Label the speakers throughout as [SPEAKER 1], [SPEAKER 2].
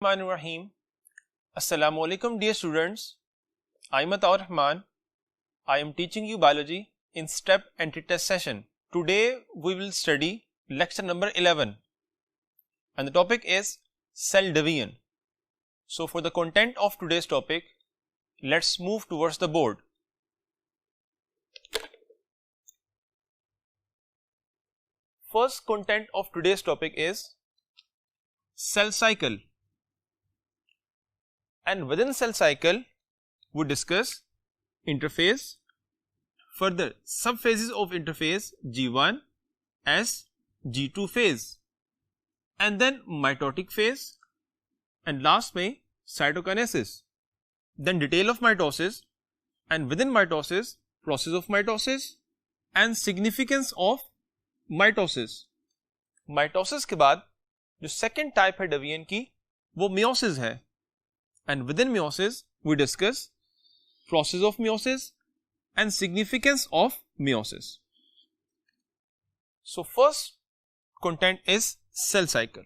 [SPEAKER 1] Rahim. Assalamu alaikum dear students. I am Ataur Rahman. I am teaching you biology in step anti-test session. Today we will study lecture number 11 and the topic is cell division. So for the content of today's topic, let's move towards the board. First content of today's topic is cell cycle. And within cell cycle, we discuss interphase, further subphases of interphase G1, S, G2 phase, and then mitotic phase, and last में cytokinesis, then detail of mitosis, and within mitosis, process of mitosis, and significance of mitosis. Mitosis के बाद जो second type है division की वो meiosis है. And within meiosis, we discuss process of meiosis and significance of meiosis. So first content is cell cycle.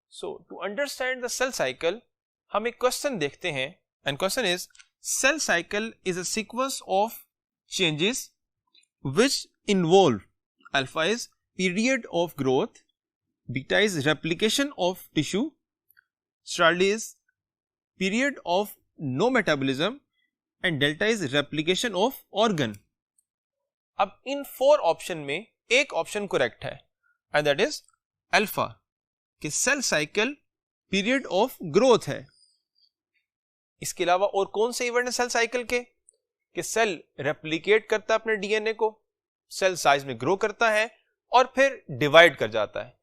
[SPEAKER 1] So to understand the cell cycle, हम एक question देखते हैं and question is cell cycle is a sequence of changes which involve alpha is period of growth, beta is replication of tissue, Charlie is period of no metabolism and delta is replication of organ. अब इन 4 option में एक option correct है and that is alpha कि cell cycle period of growth है. इसके अलावा और कौन से इवेंट है सेल साइकिल के कि सेल रेप्लिकेट करता है अपने डीएनए को, सेल साइज में ग्रो करता है और फिर डिवाइड कर जाता है.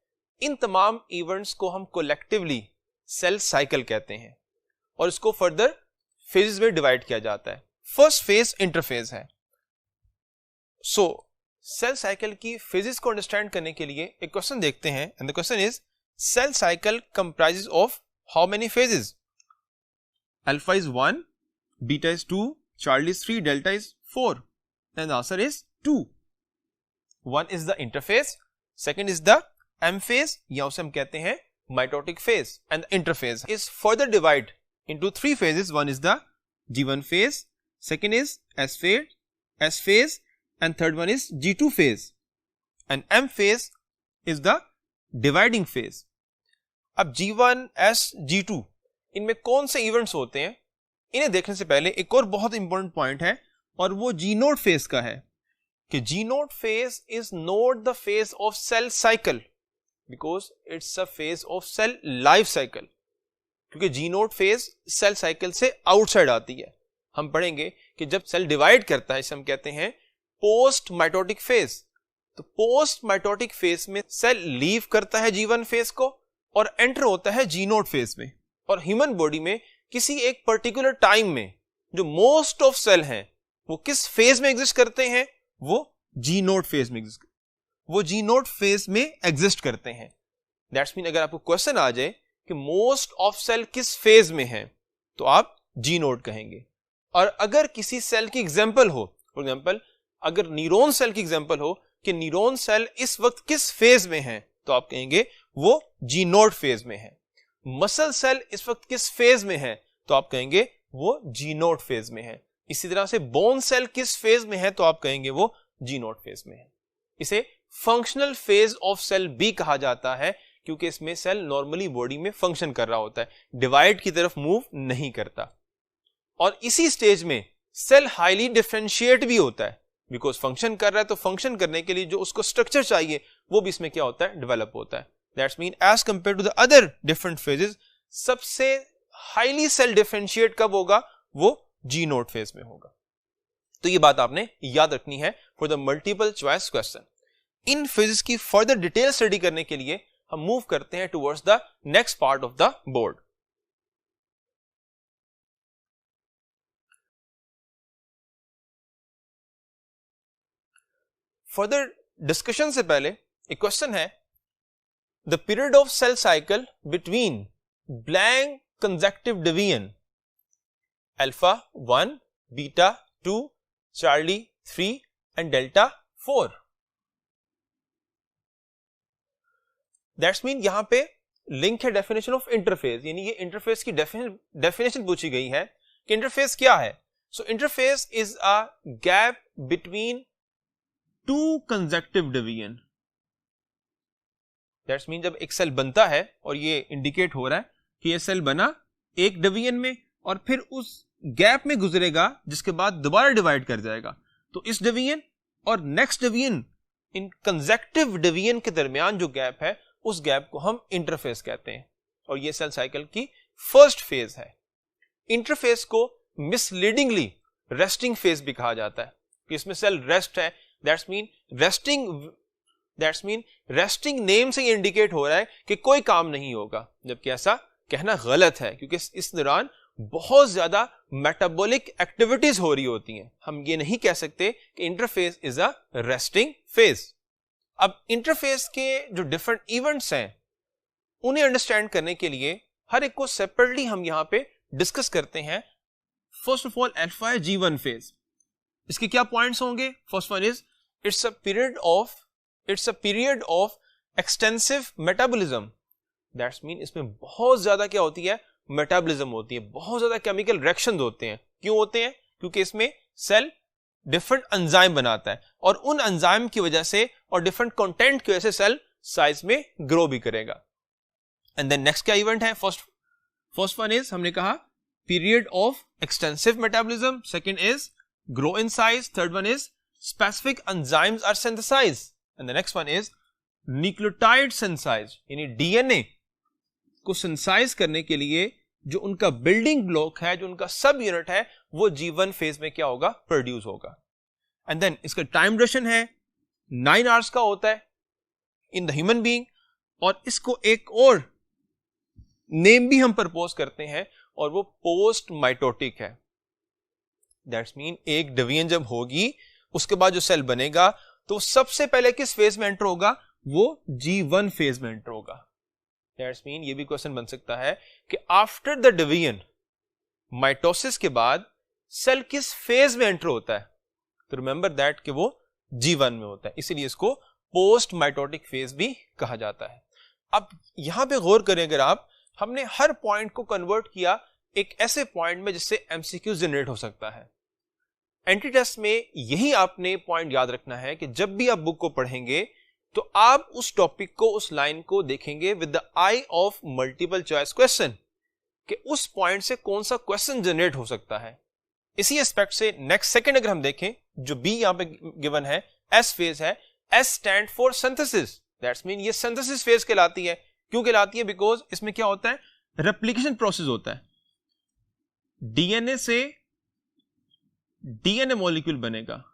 [SPEAKER 1] इन तमाम इवेंट्स को हम कोलेक्टिवली सेल साइकिल कहते हैं और इसको फर्दर फेजेस में डिवाइड किया जाता है. फर्स्ट फेज इंटरफेज है. सो सेल साइकिल की फेजेस को अंडरस्टैंड करने के लिए एक क्वेश्चन देखते हैं and the question is cell cycle comprises of how many phases. Alpha is 1, beta is 2, Charlie is 3, delta is 4 and the answer is 2. 1 is the interphase, second is the M phase या उसे हम कहते हैं mitotic phase and the interphase is further divide into 3 phases. One is the G1 phase, second is S phase and third one is G2 phase and M phase is the dividing phase. अब G1, S, G2 इनमें कौन से events होते हैं इन्हें देखने से पहले एक और बहुत इंपॉर्टेंट पॉइंट है और वो G नोड फेज का है कि G node phase is not the phase of cell cycle because it's a phase of cell life cycle, क्योंकि G node phase cell cycle से आउटसाइड आती है. हम पढ़ेंगे कि जब सेल डिवाइड करता है इसे हम कहते हैं पोस्ट माइटोटिक फेज. तो पोस्ट माइटोटिक फेज में सेल लीव करता है G1 फेज को और एंटर होता है जी नोड फेज में. और ह्यूमन बॉडी में किसी एक पर्टिकुलर टाइम में जो मोस्ट ऑफ सेल हैं वो किस फेज में एग्जिस्ट करते हैं, वो जी नोड फेज में एग्जिस्ट करते हैं. दैट्स मीन अगर आपको क्वेश्चन आ जाए कि मोस्ट ऑफ सेल किस फेज में है तो आप जी नोड कहेंगे. और अगर किसी सेल की एग्जांपल हो, फॉर एग्जांपल अगर न्यूरॉन सेल की एग्जांपल हो कि न्यूरॉन सेल इस वक्त किस फेज में है तो आप कहेंगे वो जी नोड फेज में है. मसल सेल इस वक्त किस फेज में है तो आप कहेंगे वो जी नोड फेज में है. इसी तरह से बोन सेल किस फेज में है तो आप कहेंगे वो जी नोड फेज में है. इसे फंक्शनल फेज ऑफ सेल भी कहा जाता है क्योंकि इसमें सेल नॉर्मली बॉडी में फंक्शन कर रहा होता है, डिवाइड की तरफ मूव नहीं करता. और इसी स्टेज में सेल हाईली डिफरेंशिएट भी होता है बिकॉज फंक्शन कर रहा है तो फंक्शन करने के लिए जो उसको स्ट्रक्चर चाहिए वो भी इसमें क्या होता है, डेवलप होता है. That's mean as compare to the other different phases सबसे हाईली सेल डिफरेंशिएट कब होगा, वो जी नोड फेज में होगा. तो ये बात आपने याद रखनी है for the multiple choice question. इन फेजेस की फर्दर डिटेल स्टडी करने के लिए हम मूव करते हैं towards the next part of the board. Further discussion से पहले एक क्वेश्चन है, the period of cell cycle between blank consecutive division alpha 1, beta 2, Charlie 3 and delta 4. That's mean यहां पे लिंक है डेफिनेशन ऑफ इंटरफेस, यानी ये इंटरफेस की डेफिनेशन पूछी गई है कि इंटरफेस क्या है. So interface is a gap between two consecutive division. That's mean जब एक सेल बनता है और ये इंडिकेट हो रहा है कि ये सेल बना एक डिवीजन में और फिर उस गैप में गुजरेगा जिसके बाद दोबारा डिवाइड कर जाएगा, तो इस डिवीजन और नेक्स्ट डिवीजन, इन कंसेक्टिव डिवीजन के दरमियान जो गैप है उस गैप को हम इंटरफेस कहते हैं. और ये सेल साइकिल की फर्स्ट फेज है. इंटरफेस को मिसलीडिंगली रेस्टिंग फेज भी कहा जाता है कि इसमें सेल रेस्ट है. दैट्स मीन रेस्टिंग नेम से इंडिकेट हो रहा है कि कोई काम नहीं होगा, जबकि ऐसा कहना गलत है क्योंकि इस दौरान बहुत ज्यादा मेटाबॉलिक एक्टिविटीज हो रही होती हैं. हम ये नहीं कह सकते कि interface is a resting phase. अब इंटरफेस के जो डिफरेंट इवेंट्स हैं उन्हें अंडरस्टैंड करने के लिए हर एक को सेपरेटली हम यहां पे डिस्कस करते हैं. First of all alpha G1 phase. इसके क्या पॉइंट्स होंगे? First one is it's a period of extensive metabolism. That's mean इसमें बहुत ज्यादा क्या होती है? मेटाबॉलिज्म होती है, बहुत ज्यादा केमिकल रिएक्शंस होते हैं. क्यों होते हैं? क्योंकि इसमें सेल डिफरेंट एंजाइम बनाता है और उन एंजाइम की वजह से और डिफरेंट कंटेंट की वजह से सेल साइज में ग्रो भी करेगा. एंड देन नेक्स्ट क्या इवेंट है? फर्स्ट वन इज हमने कहा period of extensive metabolism, second is grow in size, third one is specific enzymes are synthesized, and the next one is nucleotide synthesize, यानी DNA को synthesize करने के लिए जो उनका बिल्डिंग ब्लॉक है, जो उनका सब यूनिट है, वो G1 फेज में क्या होगा? प्रोड्यूस होगा. एंड देन इसका टाइम ड्यूरेशन है 9 आवर्स का होता है इन द ह्यूमन बीइंग. और इसको एक और नेम भी हम प्रपोज करते हैं और वो पोस्ट माइटोटिक है. दैट्स मीन एक डिवीजन जब होगी उसके बाद जो सेल बनेगा तो सबसे पहले किस फेज में एंटर होगा? वो G1 फेज में एंटर होगा. दैट्स मीन ये भी क्वेश्चन बन सकता है कि आफ्टर द डिवीजन, माइटोसिस के बाद सेल किस फेज में एंटर होता है? तो रिमेंबर दैट कि वो G1 में होता है, इसीलिए इसको पोस्ट माइटोटिक फेज भी कहा जाता है. अब यहां पे गौर करें, अगर आप, हमने हर पॉइंट को कन्वर्ट किया एक ऐसे पॉइंट में जिससे एमसीक्यू जनरेट हो सकता है. एंट्री टेस्ट में यही आपने पॉइंट याद रखना है कि जब भी आप बुक को पढ़ेंगे तो आप उस टॉपिक को, उस लाइन को देखेंगे with the I of multiple choice question, कि उस पॉइंट से कौन सा क्वेश्चन जनरेट हो सकता है. इसी एस्पेक्ट से नेक्स्ट सेकंड अगर हम देखें, जो बी यहां पे गिवन है, एस फेज है. S stand for synthesis. That's mean ये सिंथेसिस फेज कहलाती है. क्यों कहलाती है? बिकॉज इसमें क्या होता है? रेप्लिकेशन प्रोसेस होता है. डीएनए से डीएनए मॉलिक्यूल बनेगा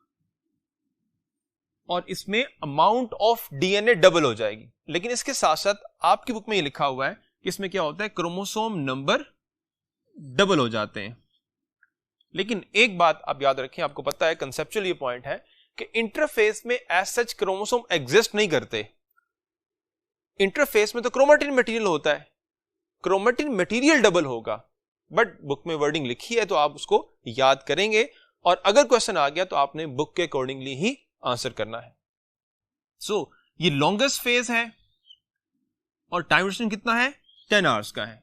[SPEAKER 1] और इसमें अमाउंट ऑफ डीएनए डबल हो जाएगी. लेकिन इसके साथ साथ आपकी बुक में ये लिखा हुआ है कि इसमें क्या होता है? क्रोमोसोम नंबर डबल हो जाते हैं. लेकिन एक बात आप याद रखें, आपको पता है कंसेप्चुअल ये पॉइंट है कि इंटरफेस में एज सच क्रोमोसोम एग्जिस्ट नहीं करते. इंटरफेस में तो क्रोमेटिन मटेरियल होता है, क्रोमेटिन मटेरियल डबल होगा, बट बुक में वर्डिंग लिखी है तो आप उसको याद करेंगे और अगर क्वेश्चन आ गया तो आपने बुक के अकॉर्डिंगली ही आंसर करना है. सो ये लॉन्गेस्ट फेज है और टाइम ड्यूरेशन कितना है? 10 आवर्स का है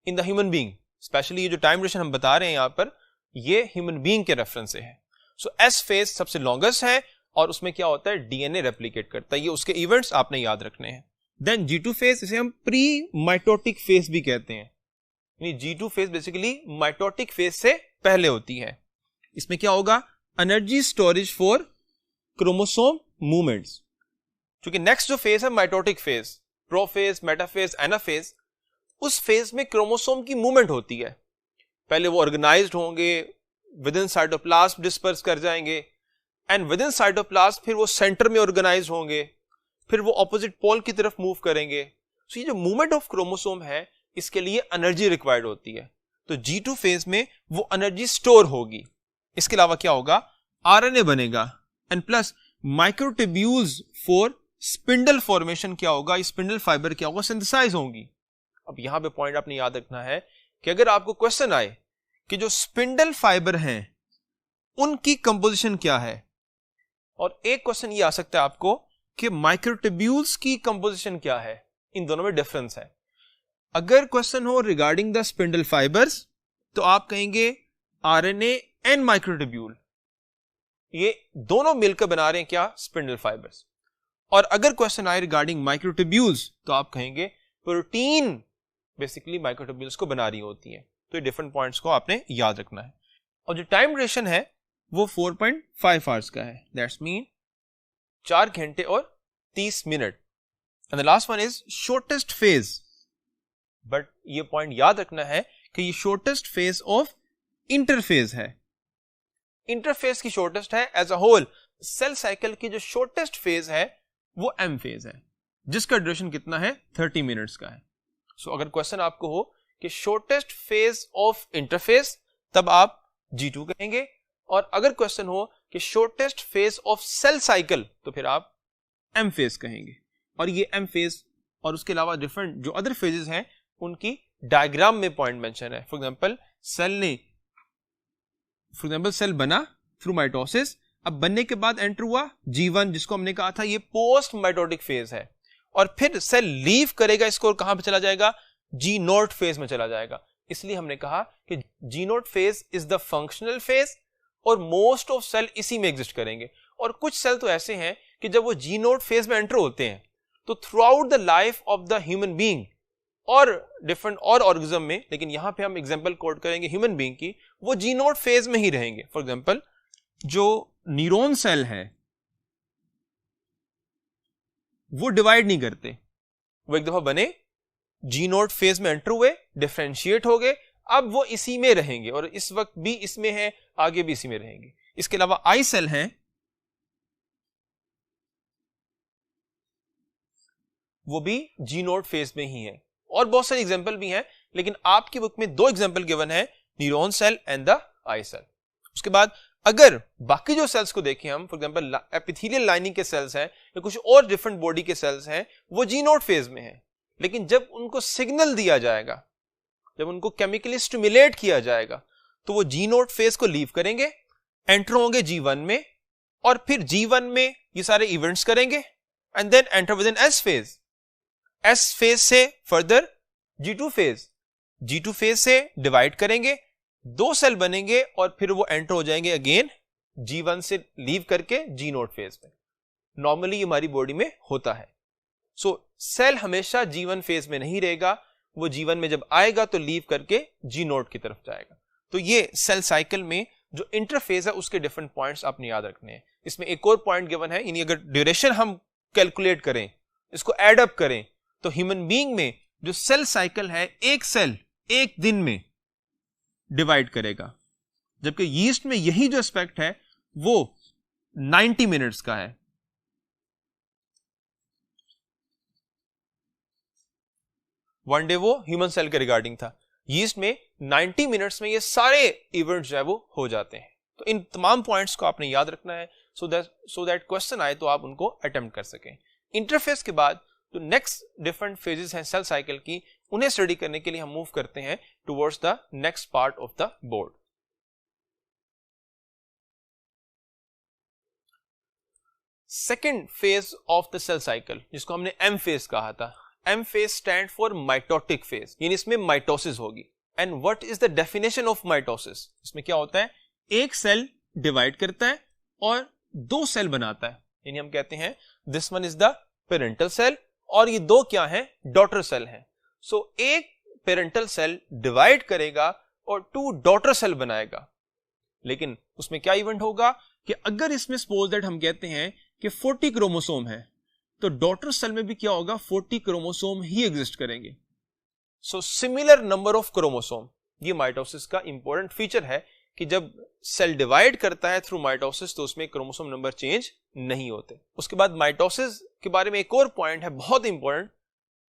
[SPEAKER 1] in the human being. Specially ये जो टाइम ड्यूरेशन हम बता रहे हैं यहां पर, ये ह्यूमन बीइंग के रेफरेंस से है. सो एस फेज सबसे लॉन्गेस्ट है और उसमें क्या होता है? डीएनए रेप्लिकेट करता है. ये उसके इवेंट्स आपने याद रखने हैं. देन G2 फेज, इसे हम प्री माइटोटिक फेज भी कहते हैं. G2 phase basically mitotic phase से पहले होती है. इसमें क्या होगा? Energy storage for chromosome movements. क्योंकि नेक्स्ट जो फेज है mitotic phase, prophase, metaphase, anaphase, उस फेज में क्रोमोसोम की मूवमेंट होती है. पहले वो ऑर्गेनाइज्ड होंगे, विद इन साइटोप्लाज्म डिस्पर्स कर जाएंगे, एंड विद इन साइटोप्लाज्म फिर वो सेंटर में ऑर्गेनाइज होंगे, फिर वो ऑपोजिट पोल की तरफ मूव करेंगे. सो ये जो मूवमेंट ऑफ क्रोमोसोम है, इसके लिए एनर्जी रिक्वायर्ड होती है. तो G2 फेज में वो एनर्जी स्टोर होगी. इसके अलावा क्या होगा? आरएनए बनेगा and plus microtubules for spindle formation क्या होगा? स्पिंडल फाइबर क्या होगा? सिंथेसाइज होंगी. अब यहां पे पॉइंट आपने याद रखना है कि अगर आपको क्वेश्चन आए कि जो स्पिंडल फाइबर हैं उनकी कंपोजिशन क्या है, और एक क्वेश्चन ये आ सकता है आपको कि माइक्रोट्यूब्यूल्स की कंपोजिशन क्या है, इन दोनों में डिफरेंस है। अगर क्वेश्चन हो रिगार्डिंग द स्पिंडल फाइबर्स तो आप कहेंगे आरएनए एंड माइक्रोट्यूब्यूल, ये दोनों मिलकर बना रहे हैं क्या, स्पिंडल फाइबर्स। और अगर क्वेश्चन आए रिगार्डिंग माइक्रोट्यूब्यूल्स तो आप कहेंगे प्रोटीन बेसिकली माइक्रोट्यूब्यूल्स को बना रही होती है। तो ये डिफरेंट पॉइंट्स को आपने याद रखना है। और जो टाइम ड्यूरेशन है वो 4.5 आवर्स का है, दैट्स मीन 4 घंटे और 30 minute. And the last one is shortest phase, but ये पॉइंट याद रखना है कि ये शॉर्टेस्ट फेज ऑफ इंटरफेज है। इंटरफेज की शॉर्टेस्ट है, as a whole cell cycle की जो शॉर्टेस्ट फेज है वो एम फेज है, जिसका ड्यूरेशन कितना है, 30 मिनट्स का है। सो अगर क्वेश्चन आपको हो कि शॉर्टेस्ट फेज ऑफ इंटरफेज, तब आप G2 कहेंगे, और अगर क्वेश्चन हो कि shortest phase of cell cycle तो फिर आप एम फेज कहेंगे। और ये एम फेज और उसके अलावा डिफरेंट जो अदर फेजेस हैं उनकी डायग्राम में पॉइंट मेंशन है। फॉर एग्जांपल सेल बना थ्रू माइटोसिस, अब बनने के बाद एंटर हुआ G1, जिसको हमने कहा था ये पोस्ट माइटोटिक फेज है, और फिर सेल लीव करेगा इसको और कहां पे चला जाएगा, G0 फेज में चला जाएगा। इसलिए हमने कहा कि G0 phase is the functional phase और मोस्ट ऑफ सेल इसी में एग्जिस्ट करेंगे। और कुछ सेल तो ऐसे हैं कि जब वो G0 फेज में एंटर होते हैं तो through out the life of the human being और डिफरेंट और ऑर्गेनिज्म में, लेकिन यहां पे हम एग्जांपल कोट करेंगे ह्यूमन बीइंग की, वो G0 फेज में ही रहेंगे। फॉर एग्जांपल जो न्यूरॉन सेल है वो डिवाइड नहीं करते, वो एक दफा बने G0 फेज में एंटर हुए, डिफरेंशिएट हो गए, अब वो इसी में रहेंगे और इस वक्त भी इसमें है, आगे भी इसी में रहेंगे। इसके अलावा आई सेल है, वो भी G0 फेज में ही है। और बहुत सारे एग्जांपल भी हैं, लेकिन आपकी बुक में 2 एग्जांपल गिवन है, neuron cell and the eye cell. उसके बाद अगर बाकी जो सेल्स को देखें हम, फॉर एग्जांपल एपिथेलियल लाइनिंग के सेल्स हैं या कुछ और डिफरेंट बॉडी के सेल्स हैं, वो G0 फेज में है, लेकिन जब उनको सिग्नल दिया जाएगा, जब उनको केमिकली स्टिमुलेट किया जाएगा, तो वो G0 फेज को लीव करेंगे, एंटर होंगे G1 में, और फिर G1 में ये सारे इवेंट्स करेंगे and then enter within S phase. S phase से further G2 phase, G2 phase से डिवाइड करेंगे, 2 सेल बनेंगे और फिर वो एंटर हो जाएंगे अगेन G1 से लीव करके G0 फेज में। नॉर्मली हमारी बॉडी में होता है। सो सेल हमेशा G1 फेज में नहीं रहेगा, वो G1 में जब आएगा तो लीव करके G0 की तरफ जाएगा। तो ये सेल साइकिल में जो इंटरफेज है उसके डिफरेंट पॉइंट्स आपने याद रखने हैं। इसमें एक और पॉइंट गिवन है, यानी अगर ड्यूरेशन हम कैलकुलेट करें, इसको एड अप करें, तो ह्यूमन बीइंग में जो सेल साइकिल है, एक सेल 1 दिन में डिवाइड करेगा, जबकि यीस्ट में यही जो एस्पेक्ट है वो 90 मिनट्स का है। वन डे वो ह्यूमन सेल के रिगार्डिंग था, यीस्ट में 90 मिनट्स में ये सारे इवेंट्स जो है वो हो जाते हैं। तो इन तमाम पॉइंट्स को आपने याद रखना है, सो दैट क्वेश्चन आए तो आप उनको अटेम्प्ट कर सकें। इंटरफेस के बाद जो नेक्स्ट डिफरेंट फेजेस हैं सेल साइकिल की, उन्हें स्टडी करने के लिए हम मूव करते हैं towards the next part of the board. Second phase of the cell cycle, जिसको हमने एम फेज कहा था, M phase stand for mitotic phase, यानी इसमें माइटोसिस होगी। And what is the definition of mitosis? इसमें क्या होता है, एक सेल डिवाइड करता है और 2 सेल बनाता है, यानी हम कहते हैं this one is the parental cell और ये 2 क्या है, डॉटर सेल है। सो एक पेरेंटल सेल डिवाइड करेगा और 2 डॉटर सेल बनाएगा, लेकिन उसमें क्या इवेंट होगा कि अगर इसमें सपोज दैट हम कहते हैं कि 40 क्रोमोसोम है, तो डॉटर सेल में भी क्या होगा, 40 क्रोमोसोम ही एग्जिस्ट करेंगे। So similar number of chromosome, ये माइटोसिस का इंपॉर्टेंट फीचर है कि जब सेल डिवाइड करता है थ्रू माइटोसिस तो उसमें क्रोमोसोम नंबर चेंज नहीं होते। उसके बाद माइटोसिस के बारे में एक और पॉइंट है बहुत इंपॉर्टेंट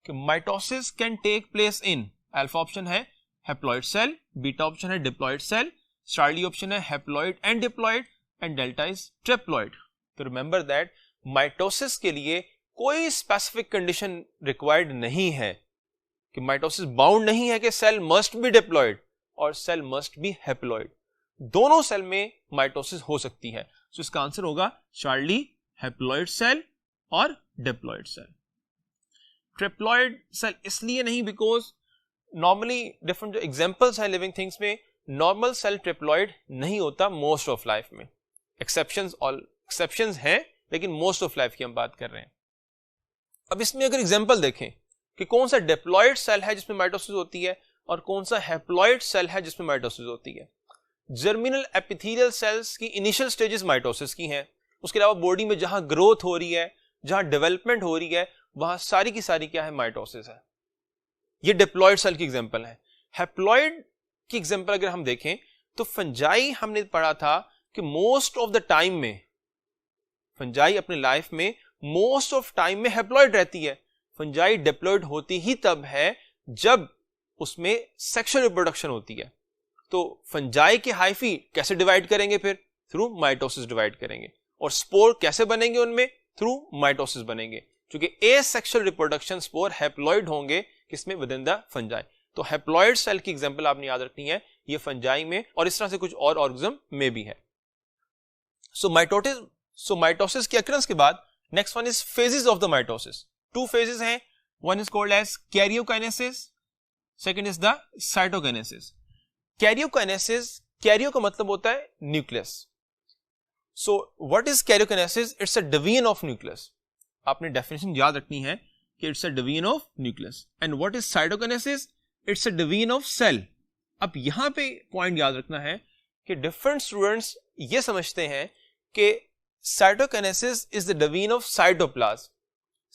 [SPEAKER 1] कि mitosis can take place in, alpha option है हैप्लॉइड सेल, बीटा ऑप्शन है डिप्लॉइड सेल, चार्ली ऑप्शन है haploid and diploid, and delta is triploid. तो रिमेंबर दैट माइटोसिस के लिए कोई स्पेसिफिक कंडीशन रिक्वायर्ड नहीं है, कि माइटोसिस बाउंड नहीं है कि सेल मस्ट बी डिप्लॉइड और सेल मस्ट बी हैप्लॉइड, दोनों सेल में माइटोसिस हो सकती है। तो इसका आंसर होगा चार्ली, हैप्लॉइड सेल और डिप्लॉइड सेल। ट्रिप्लॉइड सेल इसलिए नहीं बिकॉज नॉर्मली डिफरेंट जो एग्जांपल्स हैं लिविंग थिंग्स में, नॉर्मल सेल ट्रिप्लॉइड नहीं होता मोस्ट ऑफ लाइफ में, एक्सेप्शंस हैं लेकिन मोस्ट ऑफ लाइफ की हम बात कर रहे हैं। अब इसमें अगर एग्जांपल देखें कि कौन सा डिप्लॉइड सेल है जिसमें माइटोसिस होती है और कौन सा हैप्लॉइड सेल है जिसमें माइटोसिस होती है। जर्मिनल एपिथेलियल सेल्स की इनिशियल स्टेजेस माइटोसिस की हैं, उसके अलावा बॉडी में जहां ग्रोथ हो रही है, जहां डेवलपमेंट हो रही है, वहां सारी की सारी क्या है, माइटोसिस है। ये डिप्लॉइड सेल की एग्जांपल है। हैप्लॉइड की एग्जांपल अगर हम देखें तो फंजाई हमने पढ़ा था कि मोस्ट ऑफ द टाइम में फंजाई अपने लाइफ में मोस्ट ऑफ टाइम में हैप्लॉइड रहती है। फंजाई डिप्लॉइड होती ही तब है जब उसमें सेक्सुअल रिप्रोडक्शन होती है। तो फंजाई के हाइफी कैसे डिवाइड करेंगे, फिर थ्रू माइटोसिस डिवाइड करेंगे। और स्पोर कैसे बनेंगे उनमें, थ्रू माइटोसिस बनेंगे, क्योंकि एसेक्सुअल रिप्रोडक्शन स्पोर हैप्लॉइड होंगे किसमें, विद इन द फंजाई। तो हैप्लॉइड सेल की एग्जांपल आपने याद रखनी है, ये फंजाई में और इस तरह से कुछ और ऑर्गेनिज्म में भी है। सो माइटोसिस की अकरेंस के बाद next one is phases of the mitosis. 2 phases हैं, one is called as karyokinesis, second is the cytokinesis. Karyokinesis, karyo का मतलब होता है nucleus. So what is karyokinesis? It's a division of nucleus. आपने definition याद रखनी है कि it's a division of nucleus. And what is cytokinesis? It's a division of cell. अब यहां पे पॉइंट याद रखना है कि डिफरेंट स्टूडेंट्स ये समझते हैं कि cytokinesis is the division of cytoplasm.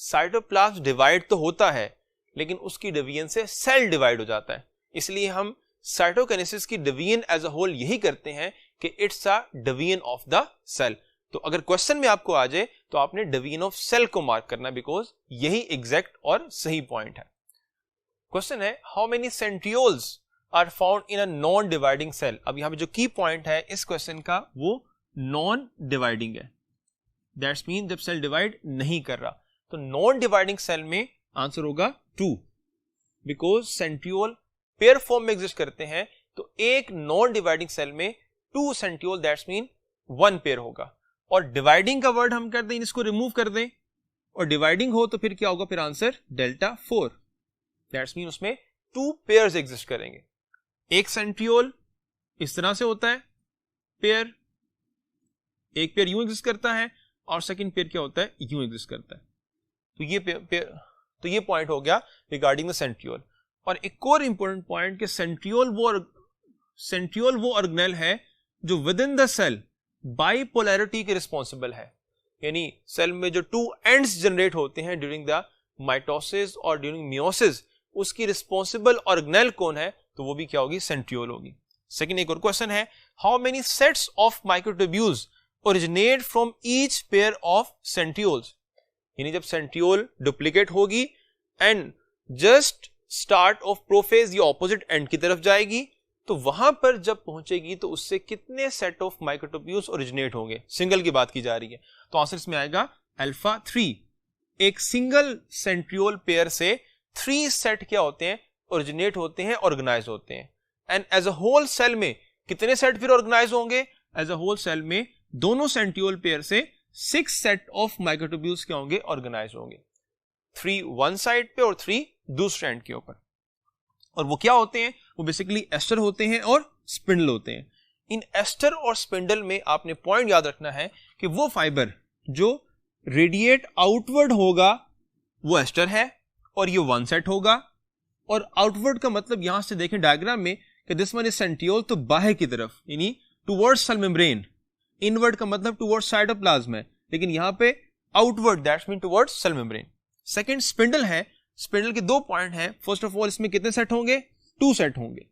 [SPEAKER 1] Cytoplasm divide तो होता है लेकिन उसकी डिवीजन से सेल डिवाइड हो जाता है, इसलिए हम साइटोकाइनेसिस की डिवीजन एज अ होल यही करते हैं कि it's a division of the cell. तो अगर क्वेश्चन में आपको आ जाए तो आपने डिवीजन ऑफ सेल को मार्क करना, बिकॉज यही एग्जैक्ट और सही पॉइंट है। क्वेश्चन है how many centrioles are found in a non dividing cell. अब यहां पे जो की पॉइंट है इस क्वेश्चन का वो नॉन डिवाइडिंग है, दैट्स मीन जब सेल डिवाइड नहीं कर रहा। तो नॉन डिवाइडिंग सेल में आंसर होगा 2, बिकॉज सेंट्रियोल पेयर फॉर्म में एग्जिस्ट करते हैं। तो एक नॉन डिवाइडिंग सेल में 2 सेंट्रियोल, दैट्स मीन 1 पेयर होगा। और डिवाइडिंग का वर्ड हम कर दें, इसको रिमूव कर दें और डिवाइडिंग हो तो फिर क्या होगा, फिर आंसर डेल्टा 4, दैट्स मीन उसमें 2 पेयर्स एग्जिस्ट करेंगे। एक सेंट्रियोल इस तरह से होता है पेयर, एक पेयर यूं एग्जिस्ट करता है और सेकंड पेयर क्या होता है, यूं एग्जिस्ट करता है। तो ये पॉइंट हो गया रिगार्डिंग द सेंट्रियोल। और एक और इंपॉर्टेंट पॉइंट कि सेंट्रियोल वो ऑर्गेनेल है जो within the cell bipolarity के रिस्पॉन्सिबल है, यानी सेल में जो 2 एंड्स जनरेट होते हैं ड्यूरिंग द माइटोसिस और ड्यूरिंग मियोसिस, उसकी रिस्पॉन्सिबल ऑर्गेनेल कौन है, तो वो भी क्या होगी, सेंट्रियोल होगी। सेकंड एक और क्वेश्चन है how many sets of microtubules originate from each pair of centrioles. यानी जब सेंट्रियोल डुप्लीकेट होगी and just start of prophase या ऑपोजिट एंड की तरफ जाएगी, तो वहां पर जब पहुंचेगी तो उससे कितने सेट ऑफ माइक्रोट्यूब्यूल्स ओरिजिनेट होंगे, सिंगल की बात की जा रही है। तो आंसर इसमें आएगा अल्फा 3। एक सिंगल सेंट्रियोल पेयर से 3 सेट क्या होते हैं, ओरिजिनेट होते हैं, ऑर्गेनाइज होते हैं। And as a whole cell में कितने सेट फिर ऑर्गेनाइज होंगे, एज अ होल सेल में दोनों सेंट्रियोल पेयर से 6 सेट ऑफ माइक्रोट्यूब्यूल्स क्या होंगे, ऑर्गेनाइज होंगे। 3 वन साइड पे और 3 दूसरे एंड के ऊपर। और वो क्या होते हैं, वो बेसिकली एस्टर होते हैं और स्पिंडल होते हैं। इन एस्टर और स्पिंडल में आपने पॉइंट याद रखना है कि वो फाइबर जो रेडिएट आउटवर्ड होगा वो एस्टर है और ये वन सेट होगा। और आउटवर्ड का मतलब यहां से देखें डायग्राम में कि दिस वन इज सेंट्रियोल, तो बाहर की तरफ यानी टुवर्ड्स सेल मेम्ब्रेन। इनवर्ड का मतलब टुवर्ड्स साइटोप्लाज्म है, लेकिन यहां पे outward that's mean towards cell membrane. Second spindle है, स्पिंडल के 2 पॉइंट हैं। फर्स्ट ऑफ ऑल इसमें कितने सेट होंगे, 2 सेट होंगे।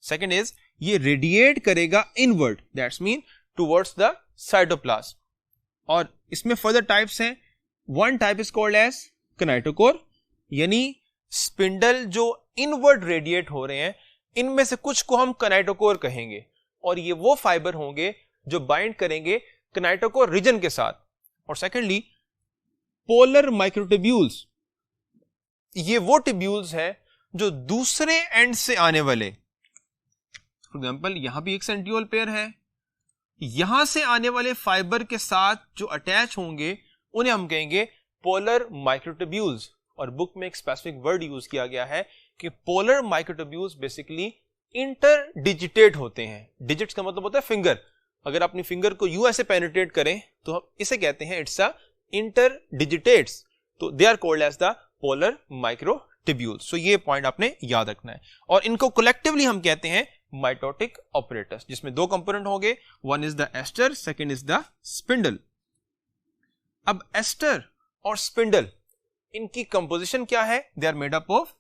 [SPEAKER 1] सेकंड इज ये रेडिएट करेगा inward, that's mean towards the cytoplasm. और इसमें फर्दर टाइप्स हैं। One type is called as kinetochore, यानी स्पिंडल जो इनवर्ड रेडिएट हो रहे हैं इनमें से कुछ को हम किनेटोकोर कहेंगे, और ये वो फाइबर होंगे जो बाइंड करेंगे किनेटोकोर रीजन के साथ। और सेकेंडली पोलर माइक्रोट्यूब्यूल्स, ये वो ट्यूब्यूल्स हैं जो दूसरे एंड से आने वाले, फॉर एग्जांपल यहां भी एक सेंट्रियोल पेयर है, यहां से आने वाले फाइबर के साथ जो अटैच होंगे उन्हें हम कहेंगे पोलर माइक्रोट्यूब्यूल्स। और बुक में एक स्पेसिफिक वर्ड यूज किया गया है कि पोलर माइक्रोट्यूब्यूल्स बेसिकली इंटरडिजिटेट होते हैं। डिजिट्स का मतलब होता है फिंगर। अगर अपनी फिंगर को यू ऐसे पेनिट्रेट करें तो हम इसे कहते हैं इट्स अ इंटरडिजिटेट्स, तो they are called as the polar microtubules. So ये पॉइंट आपने याद रखना है। और इनको कलेक्टिवली हम कहते हैं माइटोटिक ऑपरेटर्स, जिसमें दो कंपोनेंट होंगे, one is the aster, second is the spindle. अब एस्टर और स्पिंडल, इनकी कंपोजिशन क्या है? They are made up of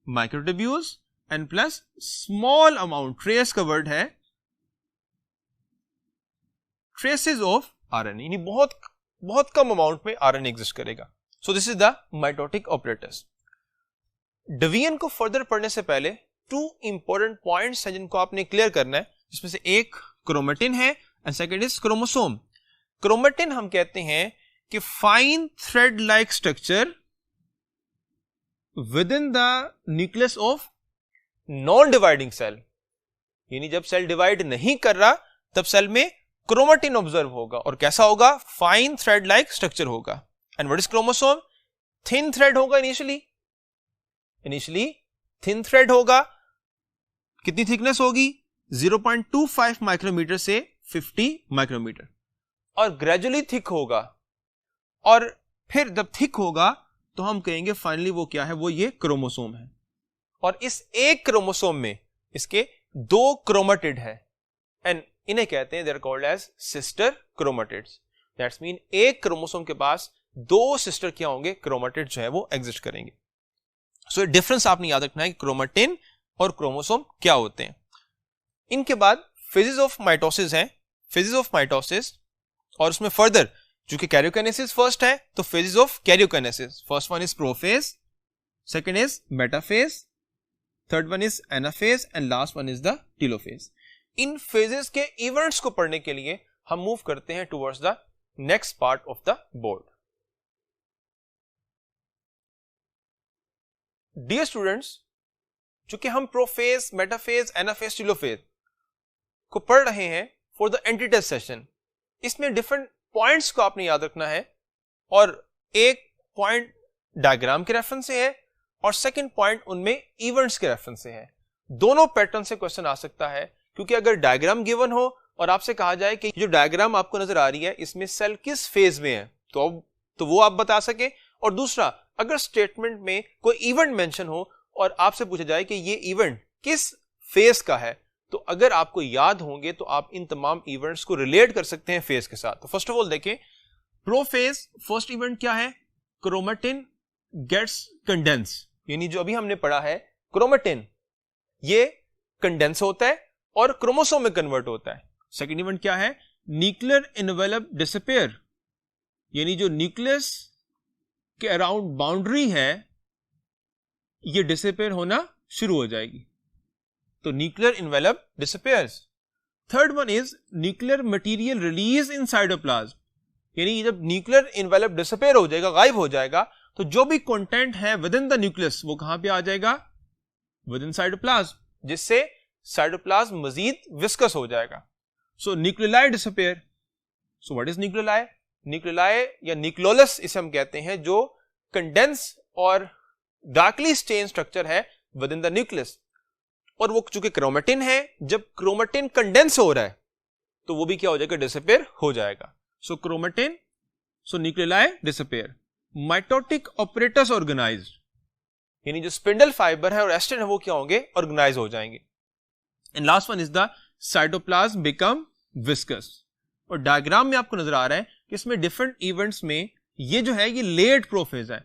[SPEAKER 1] microtubules and plus small amount, trace का वर्ड है, ट्रेसेस ऑफ आरएनए, यानी बहुत कम अमाउंट में आरएनए एग्जिस्ट करेगा। So this is the mitotic operators. Division को फर्दर पढ़ने से पहले टू इंपॉर्टेंट पॉइंट्स हैं जिनको आपने क्लियर करना है, जिसमें से एक क्रोमेटिन है and second is chromosome. Chromatin हम कहते हैं कि fine thread like structure within the nucleus of non dividing cell, यानी जब सेल डिवाइड नहीं कर रहा तब सेल में क्रोमेटिन ऑब्जर्व होगा, और कैसा होगा? फाइन थ्रेड लाइक स्ट्रक्चर होगा। And what is chromosome? Thin thread होगा इनिशियली थिन थ्रेड होगा। कितनी थिकनेस होगी? 0.25 माइक्रोमीटर से 50 माइक्रोमीटर, और ग्रेजुअली थिक होगा, और फिर जब थिक होगा तो हम कहेंगे फाइनली वो क्या है? वो ये क्रोमोसोम है। और इस एक क्रोमोसोम में इसके दो क्रोमेटिड है एंड इन्हें कहते हैं, they are called as sister chromatids. That's mean एक क्रोमोसोम के पास दो सिस्टर क्या होंगे? क्रोमेटिड जो है वो एग्जिस्ट करेंगे। सो डिफरेंस आपने याद रखना है कि क्रोमेटिन और क्रोमोसोम क्या होते हैं। इनके बाद फेजेस ऑफ माइटोसिस हैं, फेजेस ऑफ माइटोसिस, और उसमें फर्दर चूंकि कैरियोकाइनेसिस फर्स्ट है तो phases of karyokinesis, first one is prophase, second is metaphase, third one is anaphase and last one is the telophase. इन फेजेस के इवेंट्स को पढ़ने के लिए हम मूव करते हैं towards the next part of the board. Dear students, चूंकि हम प्रोफेज, मेटाफेज, एनाफेज, टेलोफेज को पढ़ रहे हैं फॉर द एंटीटेस्ट सेशन, इसमें डिफरेंट पॉइंट्स को आपने याद रखना है, और एक पॉइंट डायग्राम के रेफरेंस से है और सेकंड पॉइंट उनमें इवेंट्स के रेफरेंस से है। दोनों पैटर्न से क्वेश्चन आ सकता है, क्योंकि अगर डायग्राम गिवन हो और आपसे कहा जाए कि जो डायग्राम आपको नजर आ रही है इसमें सेल किस फेज में है, तो वो आप बता सके, और दूसरा अगर स्टेटमेंट में कोई इवेंट मेंशन हो और आपसे पूछा जाए कि ये इवेंट किस फेज का है, तो अगर आपको याद होंगे तो आप इन तमाम इवेंट्स को रिलेट कर सकते हैं फेज के साथ। तो फर्स्ट ऑफ ऑल देखें, प्रोफेज फर्स्ट इवेंट क्या है? क्रोमेटिन गेट्स कंडेंस, यानी जो अभी हमने पढ़ा है क्रोमेटिन ये कंडेंस होता है और क्रोमोसोम में कन्वर्ट होता है। सेकेंड इवेंट क्या है? न्यूक्लियर एनवेलप डिसअपीयर, यानी जो न्यूक्लियस के अराउंड बाउंड्री है ये डिसअपीयर होना शुरू हो जाएगी, तो nuclear envelope disappears. Third one is nuclear material release in cytoplasm, यानी जब न्यूक्लियर एनवेलप डिसअपीयर हो जाएगा, गायब हो जाएगा, तो जो भी कंटेंट है विद इन द न्यूक्लियस वो कहां पे आ जाएगा? विद इन साइटोप्लाज्म, जिससे साइटोप्लाज्म मजीद विस्कस हो जाएगा। So nucleoli disappear. So what is nucleoli? Nucleoli या न्यूक्लियोलस इसे हम कहते हैं, जो कंडेंस और डार्कली स्टेन स्ट्रक्चर है विद इन द न्यूक्लियस, और वो चूंकि क्रोमेटिन है, जब क्रोमेटिन कंडेंस हो रहा है तो वो भी क्या हो जाएगा? डिसअपीयर हो जाएगा। So chromatin, so nucleoli disappear. Mitotic apparatus organised, यानी जो स्पिंडल फाइबर है और एस्टर है वो क्या होंगे? ऑर्गेनाइज हो जाएंगे। And last one is the cytoplasm become viscous. और डायग्राम में आपको नजर आ रहा है कि इसमें डिफरेंट इवेंट्स में ये जो है ये लेट प्रोफेज है।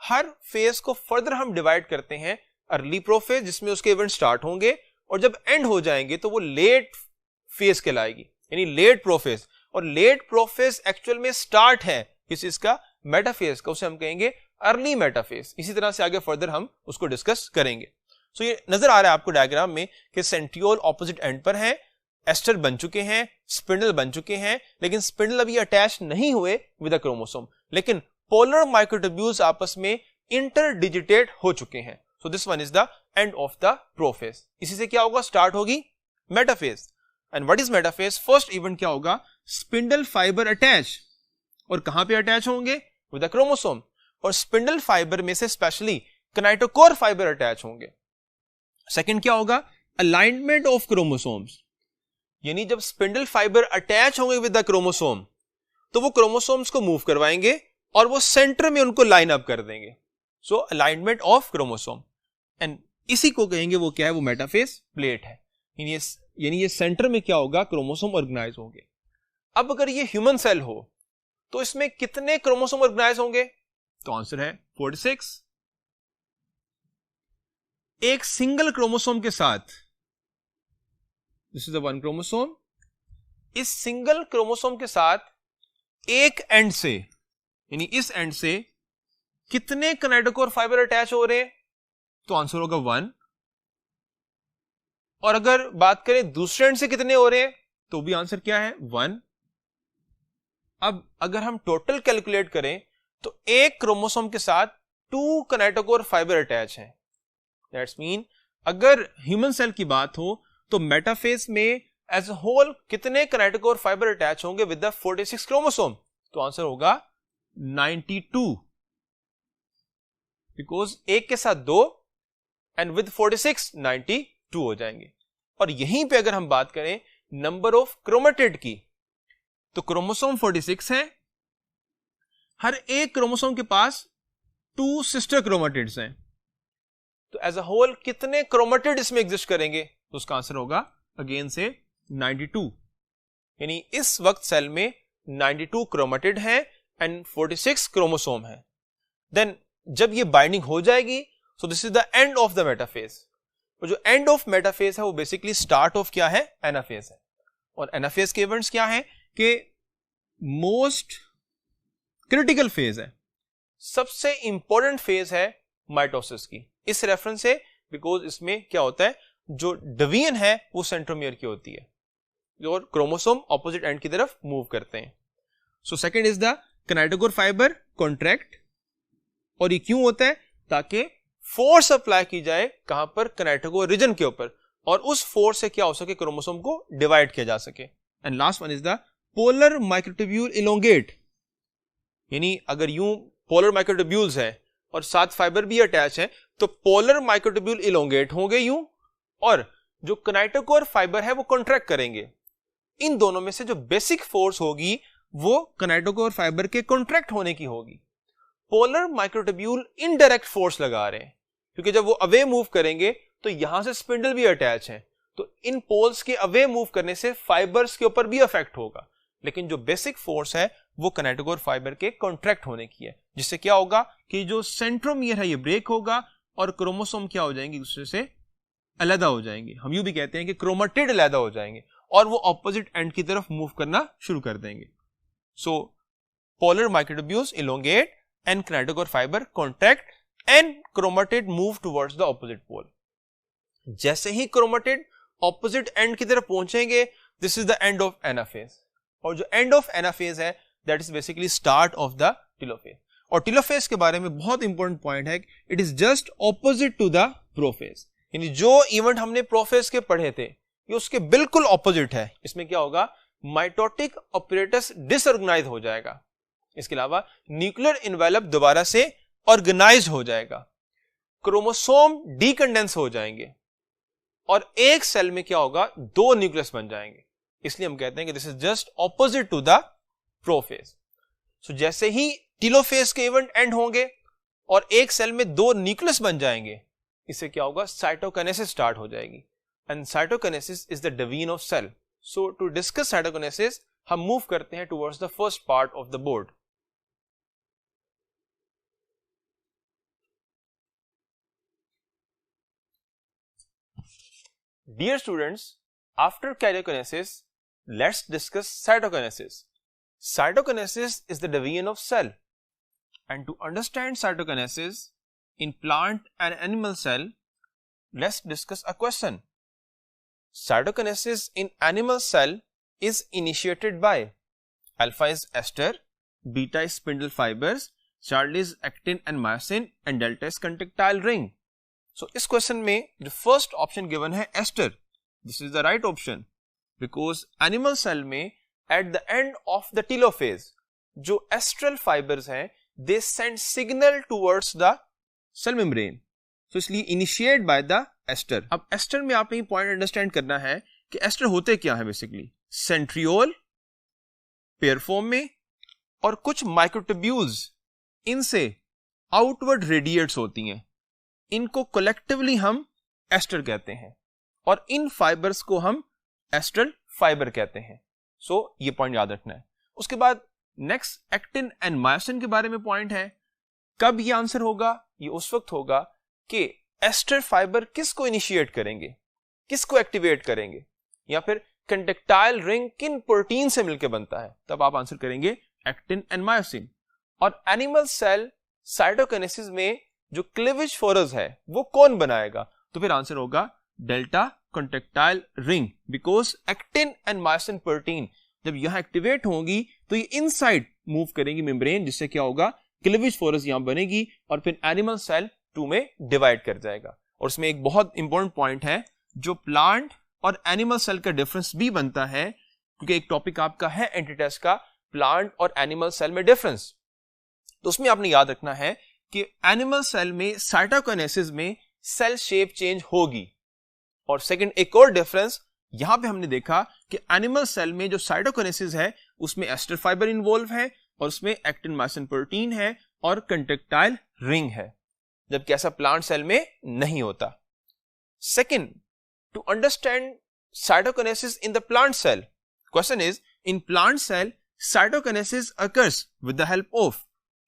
[SPEAKER 1] हर फेज को फर्दर हम डिवाइड करते हैं, अर्ली प्रोफेज जिसमें उसके इवेंट स्टार्ट होंगे और जब एंड हो जाएंगे तो वो लेट फेज कहलाएगी, यानी लेट प्रोफेज। और लेट प्रोफेज एक्चुअल में स्टार्ट है किस चीज का? मेटाफेज का, उसे हम कहेंगे अर्ली मेटाफेज। इसी तरह से आगे फर्दर हम उसको डिस्कस करेंगे। सो ये नजर आ रहा है आपको डायग्राम में कि सेंट्रियोल ऑपोजिट एंड पर है, एस्टर बन चुके हैं, स्पिंडल बन चुके हैं, लेकिन स्पिंडल अभी अटैच नहीं हुए विद द क्रोमोसोम, लेकिन पोलर माइक्रोट्यूब्यूल्स आपस में इंटरडिजिटेट हो चुके हैं। So this one is the end of the prophase. इसी से क्या होगा? स्टार्ट होगी metaphase. And what is metaphase? First event क्या होगा? स्पिंडल फाइबर अटैच, और कहां पे अटैच होंगे? With the chromosome. और स्पिंडल फाइबर में से स्पेशली किनेटोकोर फाइबर अटैच होंगे। सेकंड क्या होगा, अलाइनमेंट ऑफ क्रोमोसोम्स, यानी जब स्पिंडल फाइबर अटैच होंगे विद द क्रोमोसोम तो वो क्रोमोसोम्स को मूव करवाएंगे और वो सेंटर में उनको लाइन अप कर देंगे। सो अलाइनमेंट ऑफ क्रोमोसोम, एंड इसी को कहेंगे वो क्या है, वो मेटाफेज प्लेट है। यानी ये सेंटर में क्या होगा, क्रोमोसोम ऑर्गेनाइज होंगे। अब अगर ये ह्यूमन सेल हो तो इसमें कितने क्रोमोसोम ऑर्गेनाइज होंगे, तो आंसर है 46। एक सिंगल क्रोमोसोम के साथ, this is the one chromosome, इस सिंगल क्रोमोसोम के साथ एक एंड से, यानी इस एंड से कितने किनेटोकोर फाइबर अटैच हो रहे हैं, तो आंसर होगा 1। और अगर बात करें दूसरे एंड से कितने हो रहे हैं, तो भी आंसर क्या है, 1। अब अगर हम टोटल कैलकुलेट करें तो एक क्रोमोसोम के साथ 2 किनेटोकोर फाइबर अटैच हैं। दैट्स मीन अगर ह्यूमन सेल की बात हो तो मेटाफेज में एज अ होल कितने किनेटोकोर फाइबर अटैच होंगे विद द 46 क्रोमोसोम, तो आंसर होगा 92, बिकॉज एक के साथ 2 एंड विद 46 92 हो जाएंगे। और यहीं पे अगर हम बात करें नंबर ऑफ क्रोमेटिड की, तो क्रोमोसोम 46 है, हर एक क्रोमोसोम के पास 2 सिस्टर क्रोमेटिड्स हैं, तो एज अ होल कितने क्रोमेटिड इसमें एग्जिस्ट करेंगे, तो उसका आंसर होगा अगेन से 92। यानी इस वक्त सेल में 92 क्रोमेटिड हैं एंड 46 क्रोमोसोम है। देन जब ये बाइंडिंग हो जाएगी, सो this is the end of the metaphase. और जो एंड ऑफ मेटाफेज है वो बेसिकली स्टार्ट ऑफ क्या है, एनाफेज है। और एनाफेज के इवेंट्स क्या है कि मोस्ट क्रिटिकल फेज है, सबसे इंपॉर्टेंट फेज है माइटोसिस की, इस रेफरेंस से, बिकॉज इसमें क्या होता है, जो डिवीजन है वो सेंट्रोमियर की होती है और क्रोमोसोम ऑपोजिट एंड की तरफ मूव करते हैं। So second is the kinetochore fibre contract, और ये क्यों होता है, ताकि फोर्स अप्लाई की जाए कहां पर, किनेटोकोर रीजन के ऊपर, और उस फोर्स से क्या हो सके, क्रोमोसोम को डिवाइड किया जा सके। And last one is the polar microtubule elongate, यानी अगर यूं पोलर माइक्रोट्यूब्यूल्स है और साथ फाइबर भी अटैच है तो पोलर माइक्रोट्यूब्यूल इलोंगेट होंगे यूं, और जो किनेटोकोर फाइबर है वो कॉन्ट्रैक्ट करेंगे। इन दोनों में से जो बेसिक फोर्स होगी वो किनेटोकोर फाइबर के कॉन्ट्रैक्ट होने की होगी। पोलर माइक्रोट्यूब्यूल इनडायरेक्ट फोर्स लगा रहे हैं, क्योंकि जब वो अवे मूव करेंगे तो यहां से स्पिंडल भी अटैच है, तो इन पोल्स के अवे मूव करने से फाइबर्स के ऊपर भी अफेक्ट होगा। लेकिन जो बेसिक फोर्स है वो किनेटोकोर फाइबर के कॉन्ट्रैक्ट होने की है, जिससे क्या होगा कि जो सेंट्रोमियर है ये ब्रेक होगा और क्रोमोसोम क्या हो जाएंगे, दूसरे से अलग हो जाएंगे। हम यूं भी कहते हैं कि क्रोमेटिड अलग हो जाएंगे और वो ऑपोजिट एंड की तरफ मूव करना शुरू कर देंगे। So polar microtubules elongate and kinetochore fiber contract and chromatid move towards the opposite pole. जैसे ही chromatid opposite end की तरफ पहुंचेंगे, this is the end of anaphase, और जो end of anaphase है that is basically start of the telophase। और telophase के बारे में बहुत इंपॉर्टेंट पॉइंट है, it is just opposite to the prophase, यानी जो इवेंट हमने प्रोफेज के पढ़े थे ये उसके बिल्कुल ऑपोजिट है। इसमें क्या होगा, माइटोटिक ऑपरेटस डिसऑर्गेनाइज हो जाएगा, इसके अलावा न्यूक्लियर इन्वेलप दोबारा से ऑर्गेनाइज हो जाएगा, क्रोमोसोम डीकंडेंस हो जाएंगे और एक सेल में क्या होगा, 2 न्यूक्लियस बन जाएंगे। इसलिए हम कहते हैं कि this is just opposite to the prophase. So जैसे ही टेलोफेज के इवेंट एंड होंगे और एक सेल में 2 न्यूक्लियस बन जाएंगे, इससे क्या होगा, साइटोकाइनेसिस स्टार्ट हो जाएगी and cytokinesis is the division of cell. So to discuss cytokinesis हम मूव करते हैं towards the first part of the board. Dear students, after karyokinesis, let's discuss cytokinesis. Cytokinesis is the division of cell, and to understand cytokinesis in plant and animal cell, let's discuss a question. Cytokinesis in animal cell is initiated by alpha is ester, beta is spindle fibers, Charlie is actin and myosin, and delta is contractile ring. So इस question में जो first option given है aster, this is the right option, because animal cell में at the end of the telophase जो astral fibres हैं they send signal towards the cell membrane, तो इसलिए initiate by the aster. अब aster में आपने ये पॉइंट अंडरस्टैंड करना है कि एस्टर होते क्या है, बेसिकली सेंट्रियोल पेयर फॉर्म में और कुछ माइक्रोट्यूब्यूल्स इनसे आउटवर्ड रेडिएट्स होती हैं, इनको कलेक्टिवली हम एस्टर कहते हैं और इन फाइबर्स को हम एस्ट्रल फाइबर कहते हैं। सो ये पॉइंट याद रखना है। उसके बाद नेक्स्ट एक्टिन एंड मायोसिन के बारे में पॉइंट है। कब ये आंसर होगा? ये उस वक्त होगा कि एस्टर फाइबर किसको इनिशिएट करेंगे, किसको एक्टिवेट करेंगे, या फिर कंडक्टाइल रिंग किन प्रोटीन से मिलकर बनता है, तब आप आंसर करेंगे एक्टिन एंड मायोसिन। और एनिमल सेल साइटोकिनेसिस में जो क्लीवेज फोरस है वो कौन बनाएगा? तो फिर आंसर होगा delta contractile ring, because actin and myosin protein जब यहां एक्टिवेट होंगी तो ये इनसाइड मूव करेंगी मेम्ब्रेन, जिससे क्या होगा, क्लीवेज फोरस यहां बनेगी और फिर एनिमल सेल 2 में डिवाइड कर जाएगा। और उसमें एक बहुत इंपॉर्टेंट पॉइंट है, जो प्लांट और एनिमल सेल का डिफरेंस भी बनता है, क्योंकि एक टॉपिक आपका है एंटीटेस्ट का, प्लांट और एनिमल सेल में डिफरेंस। तो उसमें आपने याद रखना है कि एनिमल सेल में साइटोकिनेसिस में सेल शेप चेंज होगी। और सेकंड एक और डिफरेंस यहां पे हमने देखा कि एनिमल सेल में जो साइटोकिनेसिस है उसमें एस्टर फाइबर इन्वॉल्व है और उसमें एक्टिन मायोसिन प्रोटीन है और कंडक्टाइल रिंग है, जबकि ऐसा प्लांट सेल में नहीं होता। Second, to understand cytokinesis in the plant cell, question is in plant cell cytokinesis occurs with the help of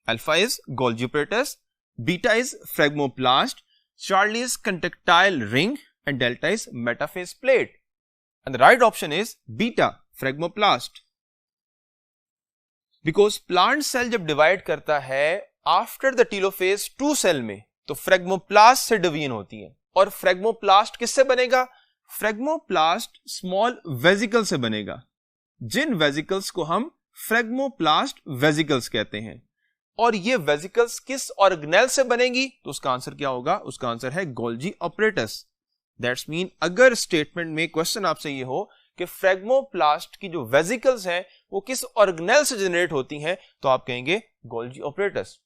[SPEAKER 1] alpha is Golgi apparatus, beta is phragmoplast, Charlie is contractile ring and delta is metaphase plate, and the right option is beta phragmoplast, because plant cell जब divide करता है after the telophase 2 cell में तो फ्रेगमोप्लास्ट से division होती है। और फ्रेगमोप्लास्ट किससे बनेगा? फ्रेगमोप्लास्ट स्मॉल वेजिकल से बनेगा, जिन वेजिकल्स को हम फ्रेगमोप्लास्ट वेजिकल्स कहते हैं। और ये वेजिकल्स किस ऑर्गेनेल से बनेगी? तो उसका आंसर क्या होगा? उसका आंसर है गोल्जी ऑपरेटस। दैट्स मीन अगर स्टेटमेंट में क्वेश्चन आपसे ये हो कि फ्रेगमोप्लास्ट की जो वेजिकल्स हैं वो किस ऑर्गेनेल से जनरेट होती हैं, तो आप कहेंगे गोल्जी ऑपरेटस।